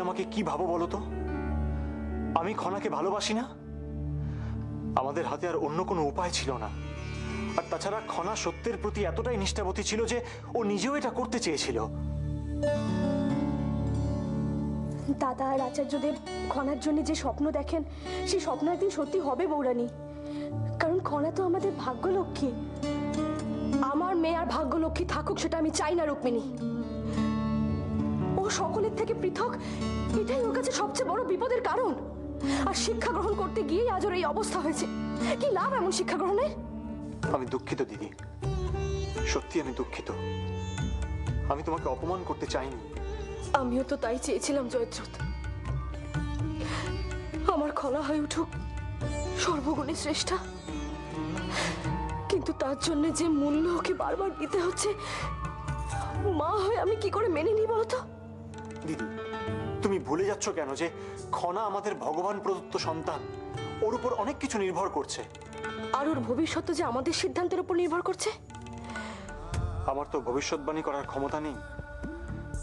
আমাকে কি ভাবো বলো তো? আমি খনাকে ভালোবাসি না? আমাদের হাতে আর অন্য কোনো উপায় ছিল না। আর তাছাড়া খনা সত্যের প্রতি এতটাই নিষ্ঠাবতী ছিল যে ও নিজেও এটা করতে চেয়েছিল। দাদা আর আচার্যদেব খনার জন্য যে স্বপ্ন দেখেন, সেই স্বপ্ন একদিন সত্যি হবে বৌরানী। কারণ খনা তো আমাদের ভাগ্যলক্ষ্মী। আমার মেয়ে আর ভাগ্যলক্ষ্মী থাকুক, সেটা আমি চাই না রুক্মিণী। ও সকলের থেকে পৃথক, এটাই ওর কাছে সবচেয়ে বড় বিপদের কারণ। আর শিক্ষা গ্রহণ করতে গিয়েই আজ ওর এই অবস্থা হয়েছে। কি লাভ এমন শিক্ষা গ্রহণের? আমি দুঃখিত দিদি, সত্যি আমি দুঃখিত। আমি তোমাকে অপমান করতে চাইনি। আমিও তো তাই চেয়েছিলাম জয়দ্রথ। আমার খনা হয়ে উঠুক সর্বগুণে শ্রেষ্ঠা। কিন্তু তার জন্য যে মূল্য ওকে বারবার দিতে হচ্ছে, মা হয়ে আমি কি করে মেনে নিই বলতো? দিদি, তুমি ভুলে যাচ্ছ কেন যে খনা আমাদের ভগবান প্রদত্ত সন্তান। ওর উপর অনেক কিছু নির্ভর করছে। আর ওর ভবিষ্যৎ যে আমাদের সিদ্ধান্তের উপর নির্ভর করছে। আমার তো ভবিষ্যৎবাণী করার ক্ষমতা নেই,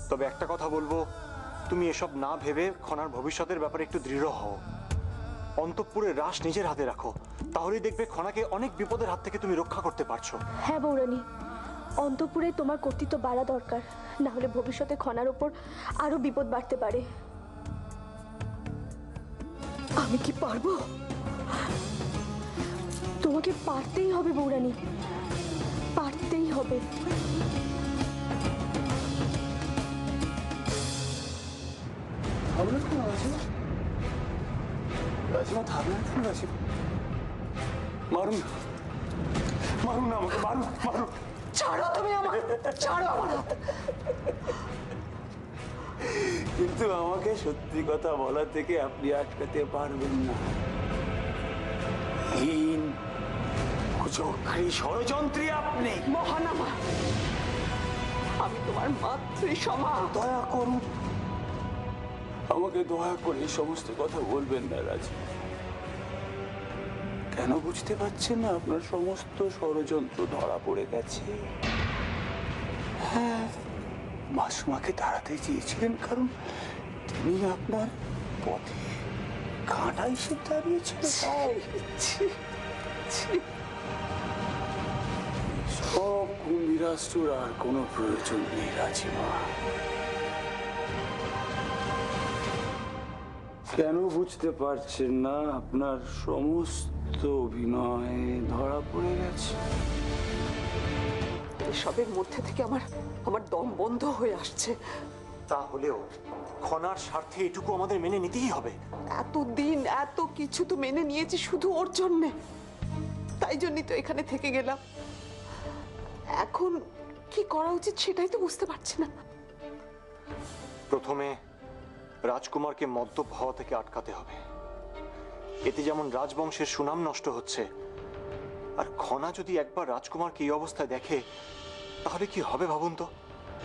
তবে একটা কথা বলবো, তুমি এসব না ভেবে খনার ভবিষ্যতের ব্যাপারে একটু দৃঢ় হও। অন্তঃপুরের রাশ নিজের হাতে রাখো, তাহলেই দেখবে খনাকে অনেক বিপদের হাত থেকে তুমি রক্ষা করতে পারছো। হ্যাঁ বৌরানী, অন্তঃপুরে তোমার কর্তৃত্ব বাড়া দরকার, না হলে ভবিষ্যতে খনার উপর আরো বিপদ বাড়তে পারে। আমি কি পারবো? তোমাকে পারতেই হবে বৌরানী, পারতেই হবে। মারুন, মারুন না আমাকে, মারুন, মারুন। ছাড়ো তুমি আমাকে, ছাড়ো আমার হাত। কিন্তু আমাকে সত্যি কথা বলা থেকে আপনি আটকাতে পারবেন না। কুচক্রী ষড়যন্ত্রী আপনি। মহানামা, আমি তোমার মাতৃ সমান। দয়া করুন, আমাকে দয়া করে এই সমস্ত কথা বলবেন না রাজি। কেন বুঝতে পারছেন না আপনার সমস্ত ষড়যন্ত্র ধরা পড়ে গেছে? হ্যাঁ, মাসুমাকে তাড়াতে চেয়েছিলেন কারণ তিনি আপনার পথে কাঁটা এসে দাঁড়িয়েছিল। সব কুম্ভীরাষ্ট্র আর কোনো প্রয়োজন নেই রাজিমা। কেন বুঝতে পারছেন না? আপনার সমস্ত অভিনয় ধরা পড়ে গেছে। এসবের মধ্যে থেকে আমার দম বন্ধ হয়ে আসছে। তাহলেও খনার স্বার্থে এটুকু আমাদের মেনে নিতেই হবে। এতদিন এত কিছু তো মেনে নিয়েছি শুধু ওর জন্যে, তাই জন্যই তো এখানে থেকে গেলাম। এখন কি করা উচিত সেটাই তো বুঝতে পারছি না। প্রথমে রাজকুমারকে মদ্যপ হওয়া থেকে আটকাতে হবে। এতে যেমন রাজবংশের সুনাম নষ্ট হচ্ছে, আর খনা যদি একবার রাজকুমারকে এই অবস্থায় দেখে তাহলে কি হবে ভাবুন তো।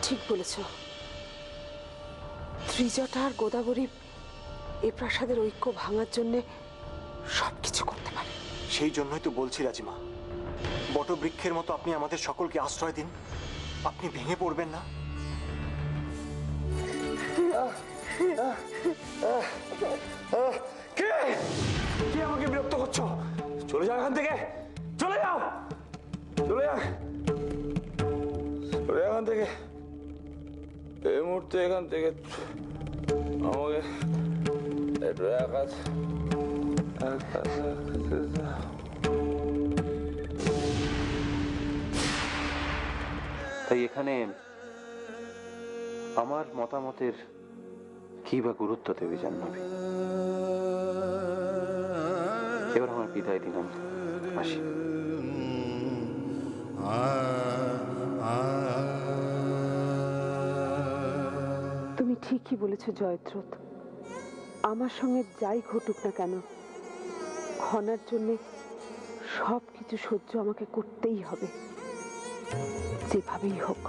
ঠিক বলেছ। ত্রিজটা আর গোদাবরী এই প্রাসাদের ঐক্য ভাঙার জন্য সবকিছু করতে পারে। সেই জন্যই তো বলছি রাজিমা, বটবৃক্ষের মতো আপনি আমাদের সকলকে আশ্রয় দিন। আপনি ভেঙে পড়বেন না। কে কে আমাকে বিরক্ত করছো? চলে যাও এখান থেকে, চলে যাও, চলে যাও, চলে এখান থেকে, এই মুহূর্তে এখান থেকে আমাকে একটু তাই এখানে আমার মতামতের কি বা গুরুত্ব দেবে জাহ্নবী? এবার আমার বিদায় দিলাম, আসি। তুমি ঠিকই বলেছ জয়দ্রথ। আমার সঙ্গে যাই ঘটুক না কেন, খনার জন্য সবকিছু সহ্য আমাকে করতেই হবে, যেভাবেই হোক।